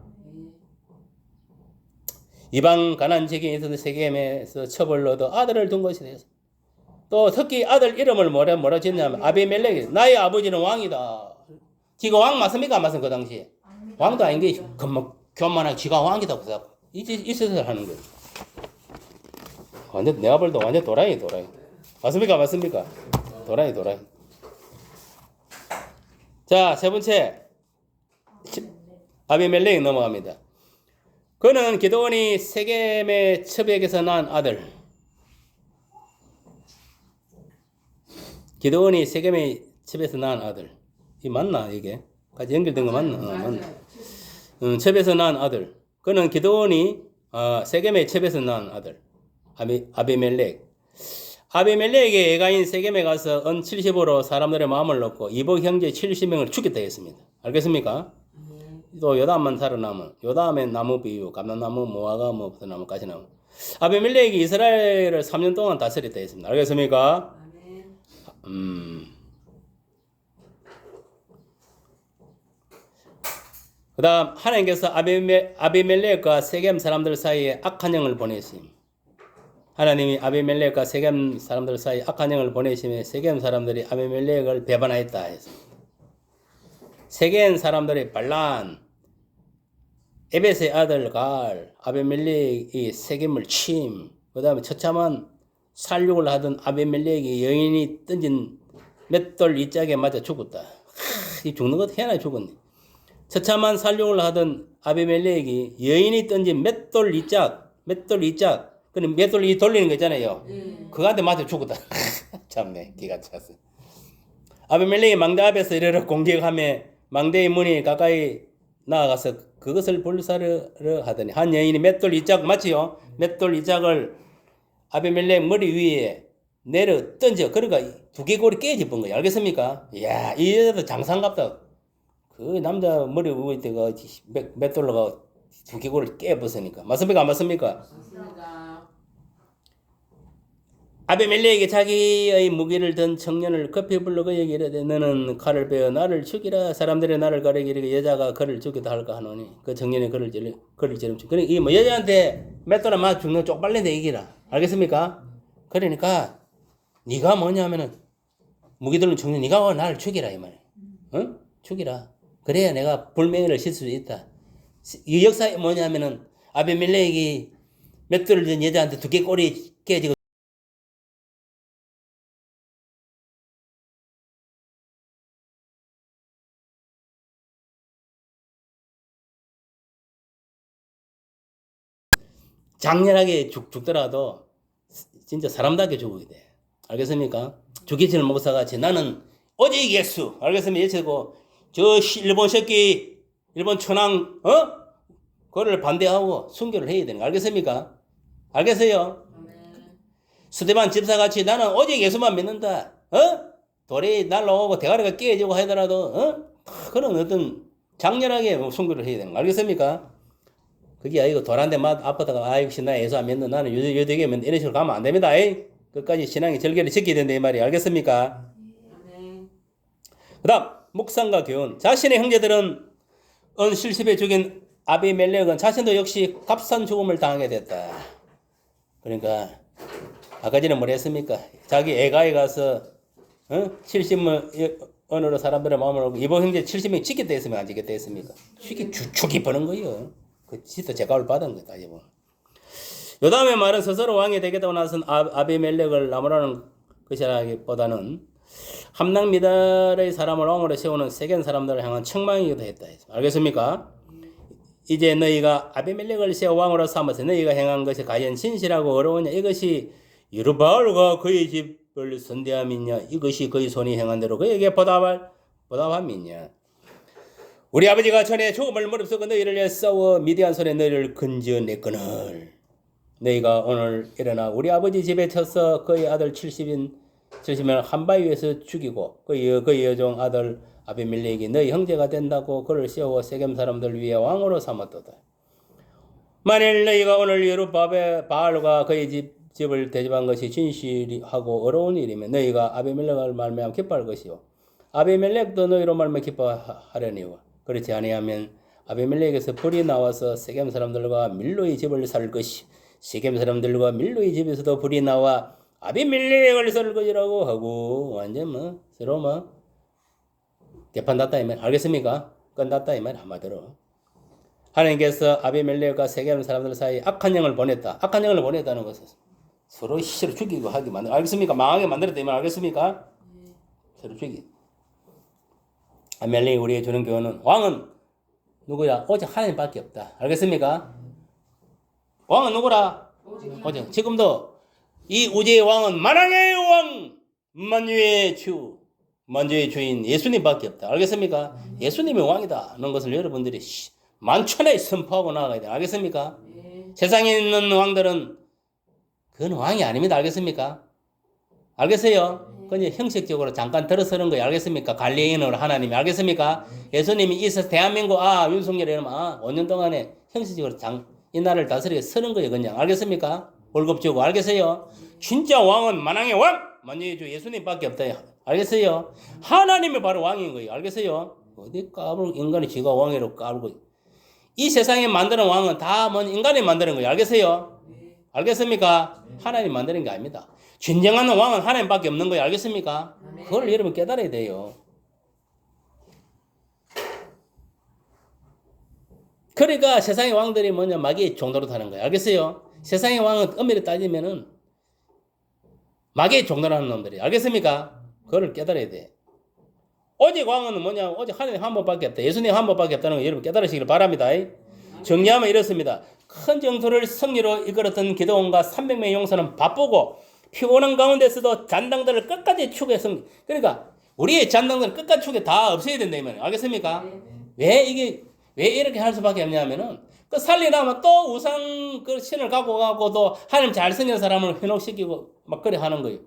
이방 가나안 지경에 있었던 세겜에서 첩을 얻어 아들을 둔 것이 되었어. 또 특히 아들 이름을 뭐라 짓냐면 아비멜렉이 나의 아버지는 왕이다. 지가 왕 맞습니까? 안 맞습니까? 그 당시에 왕도 아닌 게 교만하게 지가 왕이다 그래서 이짓을 하는 거예요. 완전 내 아버지도 완전 도라이. 맞습니까? 맞습니까? 도라이. 자, 세 번째 아비멜렉 넘어갑니다. 그는 기드온이 세겜의 첩에게서 낳은 아들. 기드온이 세겜의 첩에서 낳은 아들. 이 맞나 이게? 같이 연결된 거 맞나? 맞나? 첩에서 낳은 아들. 그는 기드온이 세겜의 첩에서 낳은 아들. 아비멜렉. 아비멜렉의 애가인 세겜에 가서 은 70으로 사람들의 마음을 넣고 이복 형제 70명을 죽였다 했습니다. 알겠습니까? 또 요담만 살아남은 요담의 나무 비유, 감람나무, 무화과, 나무, 가시나무. 아비멜렉이 이스라엘을 3년 동안 다스렸다 했습니다. 알겠습니까? 그 다음 하나님께서 아비멜렉과 세겜 사람들 사이에 악한 영을 보내심. 하나님이 아비멜렉과 세겜 사람들 사이에 악한 영을 보내심에 세겜 사람들이 아비멜렉을 배반하였다 했습니다. 세겜 사람들이 발란, 에벳의 아들 갈, 아비멜렉이 세겜을 침, 그 다음에 처참한 살육을 하던 아비멜렉이 여인이 던진 맷돌 이짝에 맞아 죽었다. 이 죽는 것 해나 죽었네. 처참한 살육을 하던 아비멜렉이 여인이 던진 맷돌 이짝, 그럼 맷돌 이 돌리는 거 있잖아요. 그한테 맞아 죽었다. 참네, 기가 찼어. 아비멜렉이 망대 앞에서 이르러 공격하며 망대의 문이 가까이 나아가서 그것을 불사르 하더니 한 여인이 맷돌 이짝 맞지요? 맷돌 이짝을 아비멜렉 머리 위에 내려 던져. 그러니까 두개골이 깨집은 거예요. 알겠습니까? 이야, 이 여자도 장상갑다. 그 남자 머리 위에 그 맷돌로가 두개골을 깨부수니까. 맞습니까? 안 맞습니까? 맞습니다. 아비멜렉이 자기의 무기를 든 청년을 급히 불러 그에게 이르되 너는 칼을 베어 나를 죽이라. 사람들이 나를 가리게 이르되 여자가 그를 죽이다 할까 하노니 그 청년이 그를 찌름치. 그러니까 이 뭐 여자한테 맷돌아 맞아 죽는 쪽발린 데 이기라. 알겠습니까? 그러니까 네가 뭐냐면은 무기 들은 청년 네가 나를 죽이라 이 말이야. 응? 죽이라. 그래야 내가 불명예를 실 수 있다. 이 역사에 뭐냐면은 아비멜렉이 맷돌을 든 여자한테 두 개 꼬리 깨지고 장렬하게 죽더라도 진짜 사람답게 죽어야 돼. 알겠습니까? 주기철 목사같이 나는 오직 예수. 알겠습니까? 예수고 저 일본 새끼 일본 천황 그거를 반대하고 순교를 해야 되는 거 알겠습니까? 알겠어요? 스데반 집사같이 나는 오직 예수만 믿는다. 돌이 날라오고 대가리가 깨지고 하더라도 그런 어떤 장렬하게 순교를 해야 되는 거 알겠습니까? 그게 아이고 돌 한 대 아프다가 아이고 나 예수 안 믿는 나는 유대교에 믿는 이런 식으로 가면 안 됩니다. 끝까지 신앙의 절개를 지켜야 된다 이 말이 알겠습니까? 그 다음 묵상과 교훈. 자신의 형제들은 실십에 죽인 아비멜렉은 자신도 역시 값싼 죽음을 당하게 됐다. 그러니까 아까 전에 뭐라 했습니까? 자기 애가에 가서 70원으로 사람들의 마음을 얻고 이번 형제 70명이 지겠다 했으면 안 지겠다 했습니까? 죽이 버는 거예요. 그 지도 제값을 받은 거다 이번. 요 다음에 말은 스스로 왕이 되겠다고 나선 아비멜렉을 나무라는 것이라기보다는 함락미달의 사람을 왕으로 세우는 세겜 사람들을 향한 책망이기도 했다. 알겠습니까? 이제 너희가 아비멜렉을 세워 왕으로 삼아서 너희가 행한 것이 과연 진실하고 어려우냐? 이것이 여루바알과 그의 집을 선대함이냐? 이것이 그의 손이 행한 대로 그에게 보답함이냐? 우리 아버지가 전에 죽음을 무릅쓰고 너희를 위해 싸워 미디안 손에 너희를 건져냈거늘 너희가 오늘 일어나 우리 아버지 집에 쳐서 그의 아들 70명 한 바위에서 죽이고 그의 여종 아들 아비멜렉이 너희 형제가 된다고 그를 세워 세겜 사람들 위에 왕으로 삼았도다. 만일 너희가 오늘 여루바알과 그의 집을 대접한 것이 진실하고 어려운 일이면 너희가 아비멜렉을 말미암아 기뻐할 것이요 아비멜렉도 너희로 말미암아 기뻐하려니와 그렇지 아니하면 아비멜렉에서 불이 나와서 세겜 사람들과 밀로의 집을 살 것이 세겜 사람들과 밀로의 집에서도 불이 나와 아비멜렉을 살 것이라고 하고 완전 서로 개판 났다 이 말 알겠습니까? 끝났다 이 말 한마디로 하나님께서 아비멜렉과 세겜 사람들 사이에 악한 영을 보냈다. 악한 영을 보냈다는 것은 서로 시로 죽이고 하게 만들 알겠습니까? 망하게 만들었다 이 말 알겠습니까? 서로 죽이. 아멜렉이 우리에게 주는 교훈은 왕은 누구야? 오직 하나님밖에 없다. 알겠습니까? 왕은 누구라? 오직. 지금도 이 우주의 왕은 만왕의 왕, 만유의 주, 만주의 주인 예수님밖에 없다. 알겠습니까? 예수님이 왕이다. 하는 것을 여러분들이 만천에 선포하고 나가야 돼. 알겠습니까? 세상에 있는 왕들은 그건 왕이 아닙니다. 알겠습니까? 알겠어요? 그냥 형식적으로 잠깐 들어서는 거예요. 알겠습니까? 관리인으로 하나님이. 알겠습니까? 예수님이 있어서 대한민국, 윤석열이 이러면, 5년 동안에 형식적으로 이 나라를 다스리게 서는 거예요. 그냥. 알겠습니까? 월급 주고. 알겠어요? 진짜 왕은 만왕의 왕! 만유의 주 예수님밖에 없다. 알겠어요? 하나님이 바로 왕인 거예요. 알겠어요? 어디 까불고 인간이 지가 왕이라고 까불고. 이 세상에 만드는 왕은 다 인간이 만드는 거예요. 알겠어요? 알겠습니까? 하나님 만드는 게 아닙니다. 진정한 왕은 하나님밖에 없는 거예요. 알겠습니까? 그걸 여러분 깨달아야 돼요. 그러니까 세상의 왕들이 마귀의 종도로 타는 거예요. 알겠어요? 세상의 왕은 엄밀히 따지면은 마귀의 종도로 하는 놈들이. 알겠습니까? 그걸 깨달아야 돼. 오직 왕은 오직 하나님 한 번밖에 없다. 예수님 한 번밖에 없다는 거 여러분 깨달으시길 바랍니다. 정리하면 이렇습니다. 큰 정토를 승리로 이끌었던 기도원과 300명의 용사는 바쁘고 피곤한 가운데서도 잔당들을 끝까지 추구해 승리. 그러니까 우리의 잔당들은 끝까지 추구해 다 없애야 된다 이 말이에요. 알겠습니까? 왜 이렇게 할 수밖에 없냐면은 그 살리나면 또 우상 그 신을 갖고 가고 또 하나님 잘생긴 사람을 현혹시키고 막 그래 하는 거예요.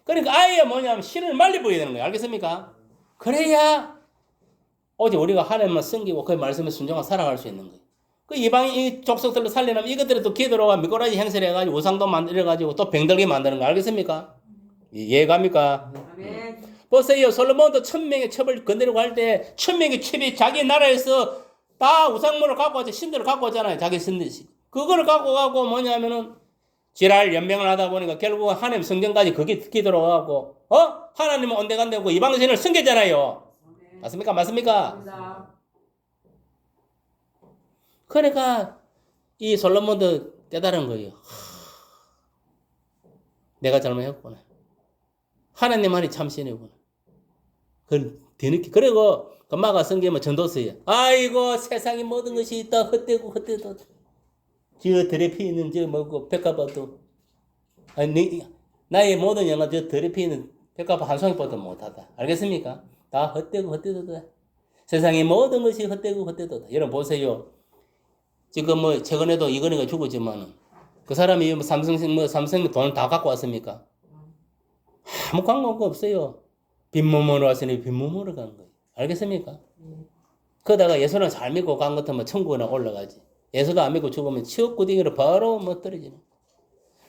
그러니까 아예 신을 말려버려야 되는 거예요. 알겠습니까? 그래야 오직 우리가 하나님만 섬기고 그 말씀에 순종하고 살아갈 수 있는 거예요. 그 이방인 족속들로 살리려면 이것들이 또 기도로가 미꾸라지 행세를 해가지고 우상도 만들어가지고 또 병들게 만드는 거 알겠습니까? 이해갑니까? 아멘. 보세요. 솔로몬도 1000명의 첩을 건드리고 할 때 1000명의 첩이 자기 나라에서 다 우상물을 갖고 왔죠. 신들을 갖고 왔잖아요. 자기 신들. 그거를 갖고 가고 뭐냐면은 지랄 연명을 하다 보니까 결국 하나님 성전까지 그게 듣기 들어가고 하나님은 온데간데고 이방신을 섬겼잖아요. 맞습니까? 맞습니까? 감사합니다. 그러니까 이 솔로몬도 깨달은 거예요. 내가 잘못했구나. 하나님 말이 참신이구나. 그걸 뒤늦게. 그리고 금마가 성경에 전도서예요. 아이고 세상에 모든 것이 있다 헛되고 헛되다. 저 들에 피있는 저 뭐고 백합화도 아니 나의 모든 영화 저 들에 피있는 백합화 한 송이보다 못하다. 알겠습니까? 다 헛되고 헛되다. 세상의 모든 것이 헛되고 헛되다. 여러분 보세요. 지금 뭐 최근에도 이건희가 죽었지만은 그 사람이 뭐 삼성 돈을 다 갖고 왔습니까? 아무 관계가 없어요. 빈몸으로 왔으니 빈몸으로 간 거예요. 알겠습니까? 그러다가 예수는 잘 믿고 간 것 같으면 천국에 올라가지. 예수도 안 믿고 죽으면 치욕구덩이로 바로 뭐 떨어지는.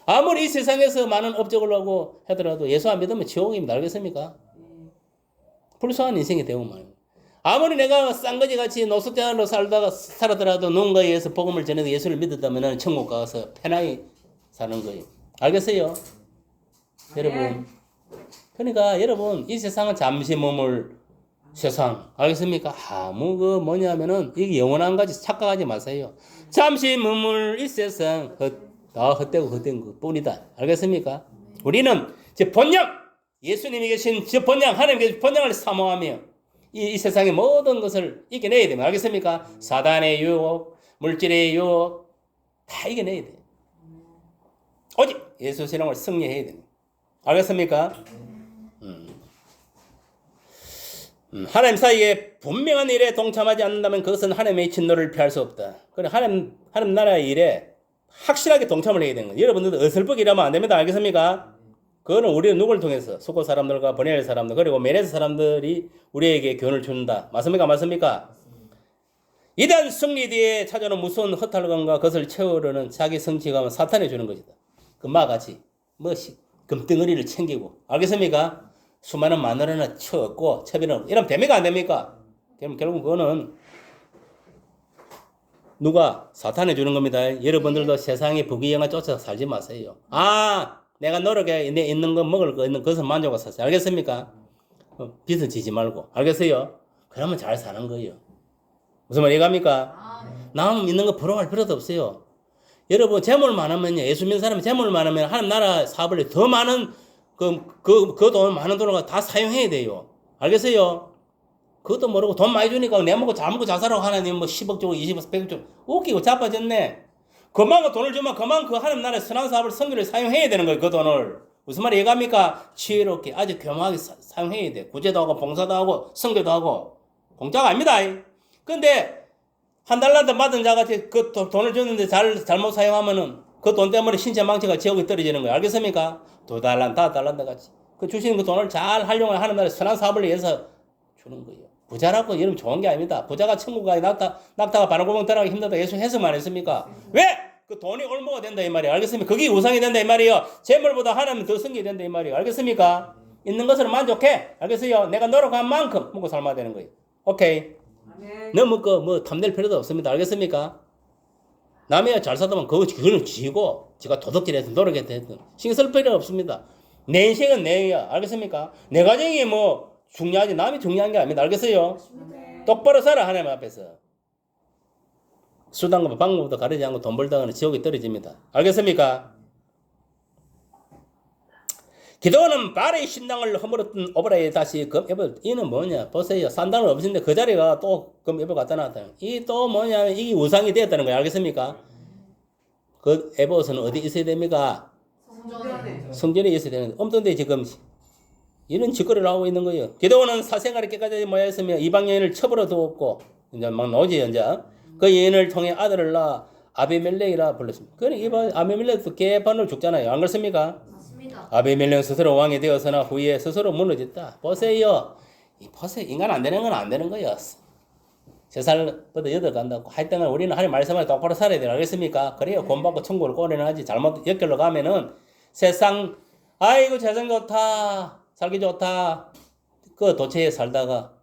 아무리 이 세상에서 많은 업적을 하고 하더라도 예수 안 믿으면 지옥입니다. 알겠습니까? 불쌍한 인생이 되고 말이에요. 아무리 내가 쌍거지 같이 노숙자로 살아더라도 누군가에 의해서 복음을 전해서 예수를 믿었다면 천국 가서 편하게 사는 거예요. 알겠어요? 여러분. 그러니까 여러분 이 세상은 잠시 머물 세상. 알겠습니까? 아무 그 뭐냐면은 이게 영원한 가지 착각하지 마세요. 잠시 머물 이 세상 다 헛되고 헛된 것 뿐이다. 알겠습니까? 우리는 제 본향 예수님이 계신 저 본향 하나님께서 본향을 사모하며 이 세상의 모든 것을 이겨내야 됩니다. 알겠습니까? 사단의 유혹, 물질의 유혹 다 이겨내야 돼요. 오직 예수 신앙을 승리해야 됩니다. 알겠습니까? 하나님 사이에 분명한 일에 동참하지 않는다면 그것은 하나님의 진노를 피할 수 없다. 그래 하나님 나라의 일에 확실하게 동참을 해야 되는 거예요. 여러분들도 어설프게 일하면 안 됩니다. 알겠습니까? 그거는 우리는 누구를 통해서 수고 사람들과 보낼 사람들 그리고 메레스 사람들이 우리에게 교훈을 준다. 맞습니까? 맞습니까? 이단 승리 뒤에 찾아오는 무서운 허탈감과 그것을 채우려는 자기 성취감은 사탄이 주는 것이다. 금마같이 금덩어리를 챙기고 알겠습니까? 수많은 마누라나 쳐얻고 채비는 이러면 됩니까? 안 됩니까? 그럼 결국 그거는 누가 사탄이 주는 겁니다. 여러분들도 세상의 부귀영화 쫓아서 살지 마세요. 내가 노력에 있는 거 먹을 거 있는 것을 만족하고 사세요. 알겠습니까? 빚은 지지 말고. 알겠어요? 그러면 잘 사는 거예요. 무슨 말 이해갑니까? 남 있는 거 부러워할 필요도 없어요. 여러분 재물 많으면요. 예수 믿는 사람이 재물 많으면 하나님 나라 사업을 더 많은 그 돈 많은 돈을 다 사용해야 돼요. 알겠어요? 그것도 모르고 돈 많이 주니까 내 먹고 잘 먹고 잘 살라고 하나님 뭐 10억 주고 20억 100억 주고 웃기고 자빠졌네. 그만큼 돈을 주면 그만큼 하나님 나라의 선한 사업을 성교를 사용해야 되는 거예요. 그 돈을. 무슨 말이 이해갑니까? 지혜롭게 아주 교묘하게 사용해야 돼. 구제도 하고 봉사도 하고 성교도 하고 공짜가 아닙니다. 근데 한 달란트 받은 자같이 그 돈을 줬는데 잘못 사용하면은 그 돈 때문에 신체 망치가 지옥에 떨어지는 거예요. 알겠습니까? 2달란트, 5달란트 같이. 그 주시는 그 돈을 잘 활용을 하는 나라의 선한 사업을 위해서 주는 거예요. 부자라고 여러분 좋은 게 아닙니다. 부자가 천국 가기 낙타가 바람구멍 들어가기 힘들다. 예수 해석만 했습니까? 왜? 그 돈이 올모가 된다 이 말이에요. 알겠습니까? 그게 우상이 된다 이 말이에요. 재물보다 하나님은 더 성이 된다 이 말이에요. 알겠습니까? 있는 것으로 만족해. 알겠어요? 내가 노력한 만큼 먹고 살아야 되는 거예요. 오케이. 너무 탐낼 필요도 없습니다. 알겠습니까? 남이 잘 사다면 그거는 지고 지가 도덕질해서 노력했든 신경 쓸 필요 없습니다. 내 인생은 내야. 알겠습니까? 내 가정이 뭐 중요하지 남이 중요한 게 아닙니다. 알겠어요? 똑바로 살아 하나님 앞에서. 수단과 방법도 가리지 않고 돈 벌다가는 지옥에 떨어집니다. 알겠습니까? 기도는 발의 신당을 허물었던 오브라에 다시 금앱을 이는 뭐냐 보세요. 산당은 없는데 그 자리가 또 금앱을 갖다 놨다. 이 또 뭐냐면 이게 우상이 되었다는 거예요. 알겠습니까? 그 에봇은 어디 있어야 됩니까? 성전에 있어야 되는데 없던데 지금 이런 짓거리를 하고 있는 거예요. 기도는 사생활에 깨끗하게 모여있으며 이방 여인을 첩으로 두었고 이제 막 나오지 이제 그 여인을 통해 아들을 낳아 아비멜렉이라 불렀습니다. 그러니까 아비멜렉도 개판으로 죽잖아요. 안 그렇습니까? 아비멜렉 스스로 왕이 되어서나 후에 스스로 무너졌다. 보세요. 인간 안 되는 건 안 되는 거예요. 3살부터 8 간다고. 하여튼 우리는 하나님 말씀을 똑바로 살아야 돼요. 알겠습니까? 그래요. 돈 받고 천국을 꼬리나지. 잘못 역결로 가면은 세상 아이고 세상 좋다. 살기 좋다. 그 도처에 살다가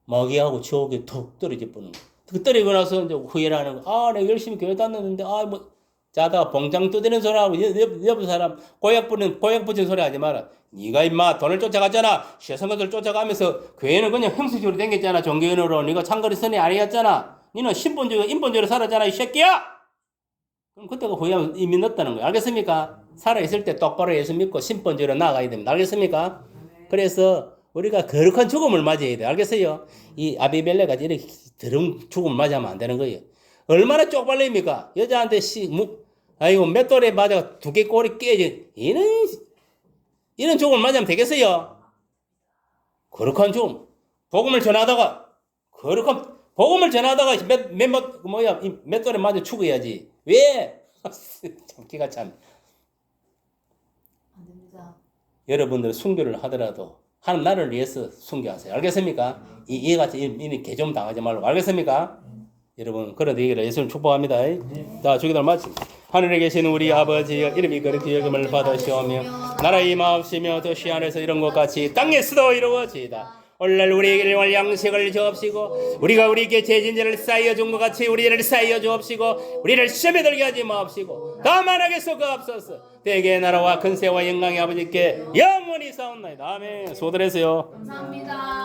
마귀하고 지옥에 툭 떨어져 버는 거. 그 떨어지고 나서 이제 후회를 하는 거. 아, 내가 열심히 교회 다녔는데 자다가 봉장 두드리는 소리 하고 옆 사람 고약 붙이는 소리 하지 마라. 네가 임마 돈을 쫓아갔잖아. 세상 것을 쫓아가면서 교회는 그냥 형식적으로 댕겼잖아. 종교인으로. 네가 창거리 선이 아니었잖아. 너는 신본주의 인본주의로 살았잖아. 이 새끼야. 그럼 그때가 후회하면 이미 늦다는 거야. 알겠습니까? 살아있을 때 똑바로 예수 믿고 신본주의로 나아가야 됩니다. 알겠습니까? 그래서 우리가 거룩한 죽음을 맞이해야 돼. 알겠어요? 이 아비멜레가 이렇게 더러운 죽음을 맞이하면 안 되는 거예요. 얼마나 쪽팔립니까? 여자한테 아이고 맷돌에 맞아 두개 꼬리 깨지. 이런 죽음을 맞이하면 되겠어요? 거룩한 죽음. 복음을 전하다가 이 맷돌에 맞아 죽어야지. 왜? 참 기가 참. 안 됩니다. 여러분들 순교를 하더라도 하는 나를 위해서 순교하세요. 알겠습니까? 이같이 이미 개좀 당하지 말고. 알겠습니까? 여러분 그런 얘기를 예수님 축복합니다. 자, 주기도를 마치 하늘에 계신 우리 아버지여 이름이 거룩히 여김을 받으시오며 나라의 임하옵시며 도시 안에서 이런 것 같이 땅에서도 이루어지이다. 오늘날 우리에게 일용할 양식을 주옵시고 우리가 우리에게 죄진죄를 쌓여준 것 같이 우리를 쌓여 주옵시고 우리를 시험에 들게 하지 마옵시고 다만 하게 쏘가옵소서. 대개의 나라와 근세와 영광의 아버지께 영원히 사옵나이다. 아멘. 수고들하세요. 감사합니다.